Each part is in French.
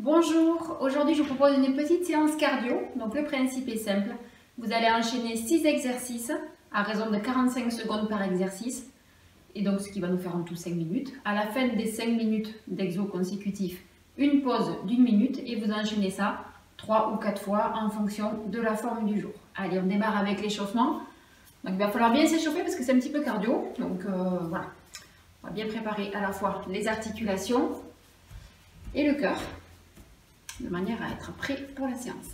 Bonjour, aujourd'hui je vous propose une petite séance cardio. Donc le principe est simple, vous allez enchaîner 6 exercices à raison de 45 secondes par exercice. Et donc ce qui va nous faire en tout 5 minutes. À la fin des 5 minutes d'exo consécutifs, une pause d'1 minute et vous enchaînez ça 3 ou 4 fois en fonction de la forme du jour. Allez, on démarre avec l'échauffement. Donc il va falloir bien s'échauffer parce que c'est un petit peu cardio. Donc voilà, on va bien préparer à la fois les articulations et le cœur, de manière à être prêt pour la séance.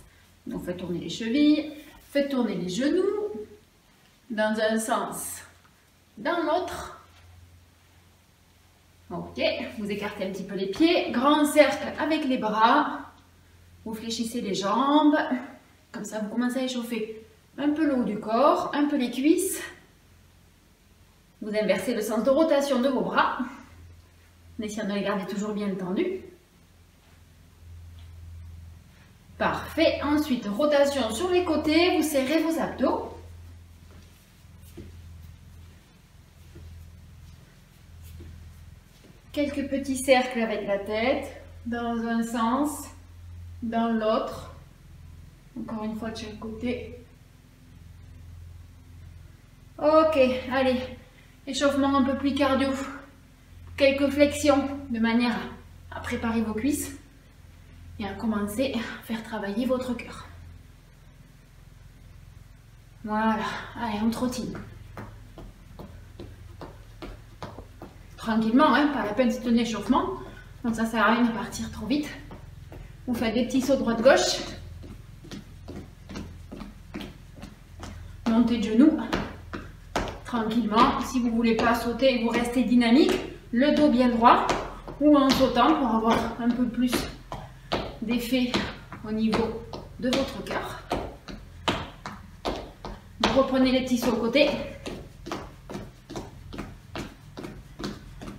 Donc faites tourner les chevilles, faites tourner les genoux, dans un sens, dans l'autre. Ok, vous écartez un petit peu les pieds, grand cercle avec les bras, vous fléchissez les jambes, comme ça vous commencez à échauffer un peu le haut du corps, un peu les cuisses. Vous inversez le sens de rotation de vos bras, en essayant de les garder toujours bien tendus. Parfait. Ensuite, rotation sur les côtés, vous serrez vos abdos. Quelques petits cercles avec la tête, dans un sens, dans l'autre. Encore une fois de chaque côté. Ok, allez, échauffement un peu plus cardio. Quelques flexions de manière à préparer vos cuisses. Et à commencer à faire travailler votre cœur. Voilà, allez, on trottine. Tranquillement, hein, pas la peine c'est un échauffement. Donc ça sert à rien de partir trop vite. Vous faites des petits sauts droite-gauche. Montez de genoux. Tranquillement. Si vous ne voulez pas sauter, vous restez dynamique. Le dos bien droit. Ou en sautant pour avoir un peu plus d'effet au niveau de votre cœur. Vous reprenez les petits sauts au côté.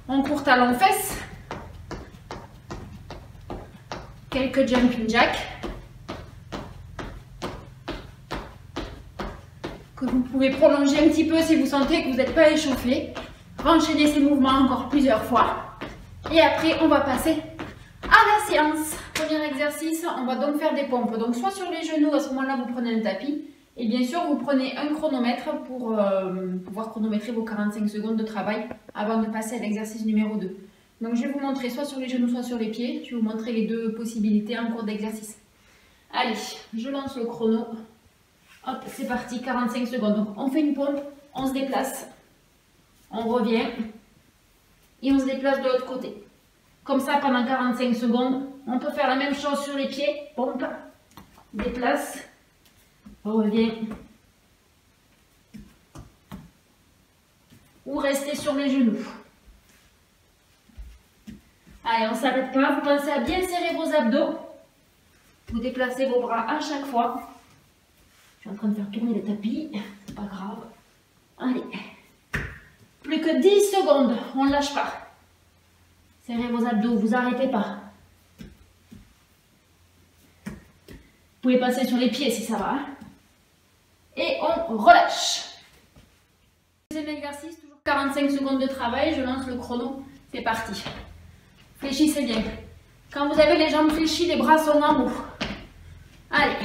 On court talon fesses. Quelques jumping jacks. Que vous pouvez prolonger un petit peu si vous sentez que vous n'êtes pas échauffé. Enchaînez ces mouvements encore plusieurs fois. Et après, on va passer à la séance. Premier exercice, on va donc faire des pompes. Donc soit sur les genoux, à ce moment-là, vous prenez un tapis. Et bien sûr, vous prenez un chronomètre pour pouvoir chronométrer vos 45 secondes de travail avant de passer à l'exercice numéro 2. Donc je vais vous montrer soit sur les genoux, soit sur les pieds. Je vais vous montrer les deux possibilités en cours d'exercice. Allez, je lance le chrono. Hop, c'est parti, 45 secondes. Donc on fait une pompe, on se déplace, on revient et on se déplace de l'autre côté. Comme ça, pendant 45 secondes, on peut faire la même chose sur les pieds. Pompe, déplace, revient. Ou restez sur les genoux. Allez, on ne s'arrête pas. Vous pensez à bien serrer vos abdos. Vous déplacez vos bras à chaque fois. Je suis en train de faire tourner le tapis. C'est pas grave. Allez. Plus que 10 secondes. On ne lâche pas. Serrez vos abdos, vous n'arrêtez pas. Vous pouvez passer sur les pieds si ça va. Hein. Et on relâche. Deuxième exercice, toujours 45 secondes de travail. Je lance le chrono. C'est parti. Fléchissez bien. Quand vous avez les jambes fléchies, les bras sont en haut. Allez.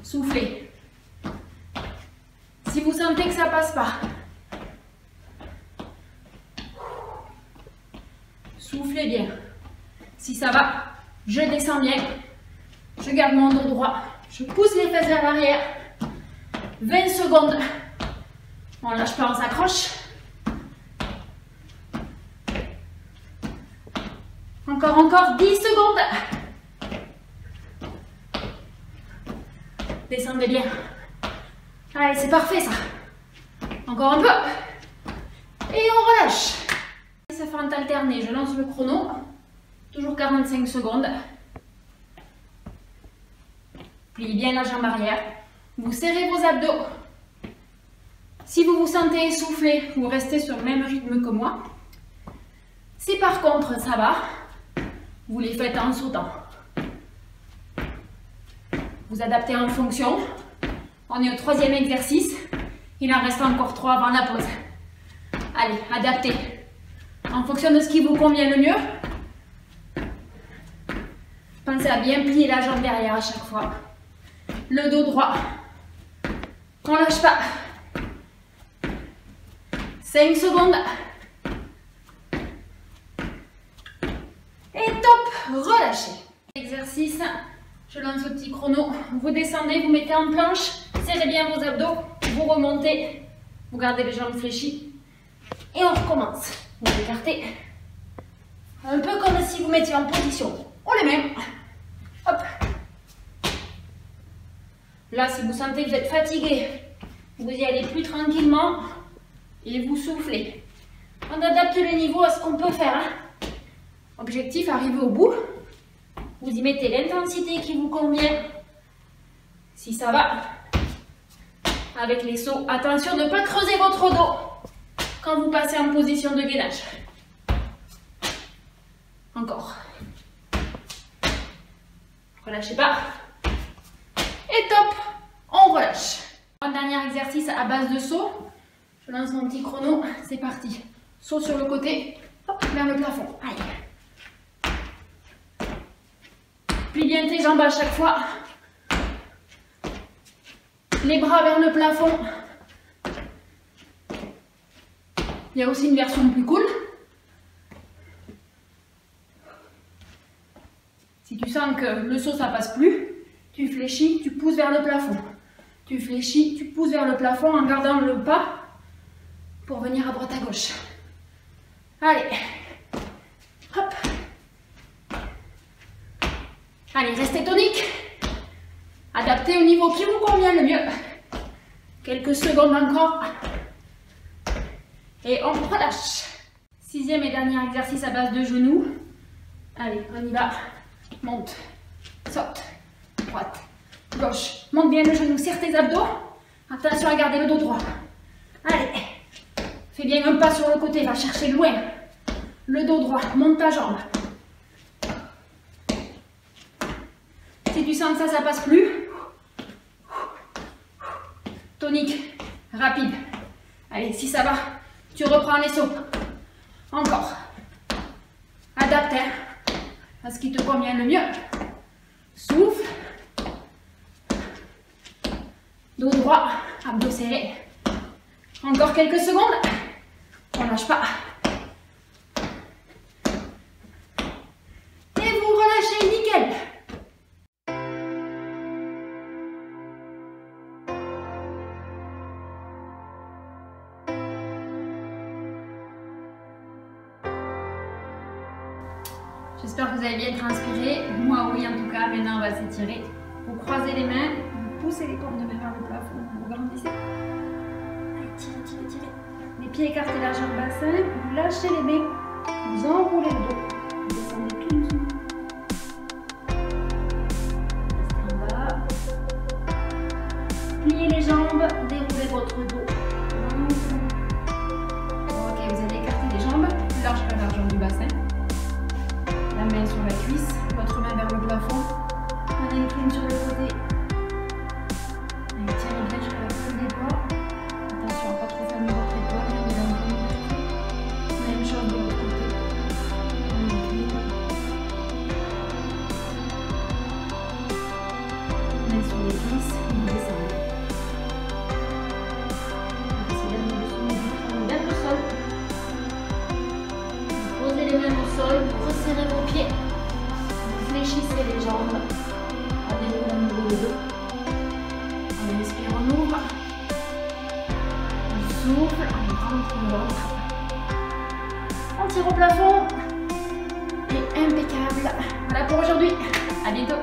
Soufflez. Si vous sentez que ça ne passe pas, soufflez bien. Si ça va, je descends bien. Je garde mon dos droit. Je pousse les fesses vers l'arrière. 20 secondes. On ne lâche pas, on s'accroche. Encore 10 secondes. Descendez bien. Allez, c'est parfait ça. Encore un peu. Et on relâche. Ça fait un alterné. Je lance le chrono. Toujours 45 secondes. Pliez bien la jambe arrière. Vous serrez vos abdos. Si vous vous sentez essoufflé, vous restez sur le même rythme que moi. Si par contre ça va, vous les faites en sautant. Vous adaptez en fonction. On est au 3e exercice. Il en reste encore 3 avant la pause. Allez, adaptez. En fonction de ce qui vous convient le mieux. Pensez à bien plier la jambe derrière à chaque fois. Le dos droit. On lâche pas. 5 secondes. Et top, relâchez. Exercice, je lance le petit chrono. Vous descendez, vous mettez en planche, serrez bien vos abdos, vous remontez, vous gardez les jambes fléchies. Et on recommence. Vous écartez. Un peu comme si vous mettiez en position. On les met. Hop. Là, si vous sentez que vous êtes fatigué, vous y allez plus tranquillement et vous soufflez. On adapte le niveau à ce qu'on peut faire. Objectif, arriver au bout. Vous y mettez l'intensité qui vous convient. Si ça va. Avec les sauts, attention de ne pas creuser votre dos quand vous passez en position de gainage. Encore. Relâchez pas. Et top, on relâche. Un dernier exercice à base de saut. Je lance mon petit chrono, c'est parti. Saut sur le côté, hop, vers le plafond. Allez. Plie bien tes jambes à chaque fois. Les bras vers le plafond. Il y a aussi une version plus cool. Si tu sens que le saut ça passe plus, tu fléchis, tu pousses vers le plafond. Tu fléchis, tu pousses vers le plafond en gardant le pas pour venir à droite à gauche. Allez. Hop. Allez, restez tonique. Adaptez au niveau qui vous convient le mieux. Quelques secondes encore. Et on relâche. 6e et dernier exercice à base de genoux. Allez, on y va. Monte, saute, droite, gauche. Monte bien le genou, serre tes abdos. Attention à garder le dos droit. Allez. Fais bien un pas sur le côté, va chercher loin. Le dos droit, monte ta jambe. Si tu sens que ça passe plus, tonique, rapide. Allez, si ça va, tu reprends les sauts. Encore. Adapte à ce qui te convient le mieux. Souffle. Dos droit, abdos serrés. Encore quelques secondes. On lâche pas. Et vous relâchez, nickel. J'espère que vous avez bien transpiré. Moi, oui, en tout cas. Maintenant, on va s'étirer. Vous croisez les mains, vous poussez les paumes de main vers le plafond, vous grandissez. Allez, tirez, tirez, tirez. Les pieds écartés largement le bassin, vous lâchez les mains, vous enroulez le dos. Vous descendez tout doucement. Restez en bas. Pliez les jambes, déroulez votre dos. Ok, vous allez écarter les jambes, plus large que la largeur du bassin. La main sur la cuisse, votre main vers le plafond. On incline sur le côté. Allez, tirez bien jusqu'à la pointe des doigts. Attention à ne pas trop fermer votre épaule. Même chose de l'autre côté. On incline. Main sur les cuisses, vous descendez. Essayez d'amener le son vers le sol. Vous posez les mains au sol, vous resserrez vos pieds. Vous fléchissez les jambes. On déroule au niveau de dos. On inspire, on ouvre. On souffle, on rentre le ventre. On tire au plafond. Et impeccable. Voilà pour aujourd'hui. À bientôt.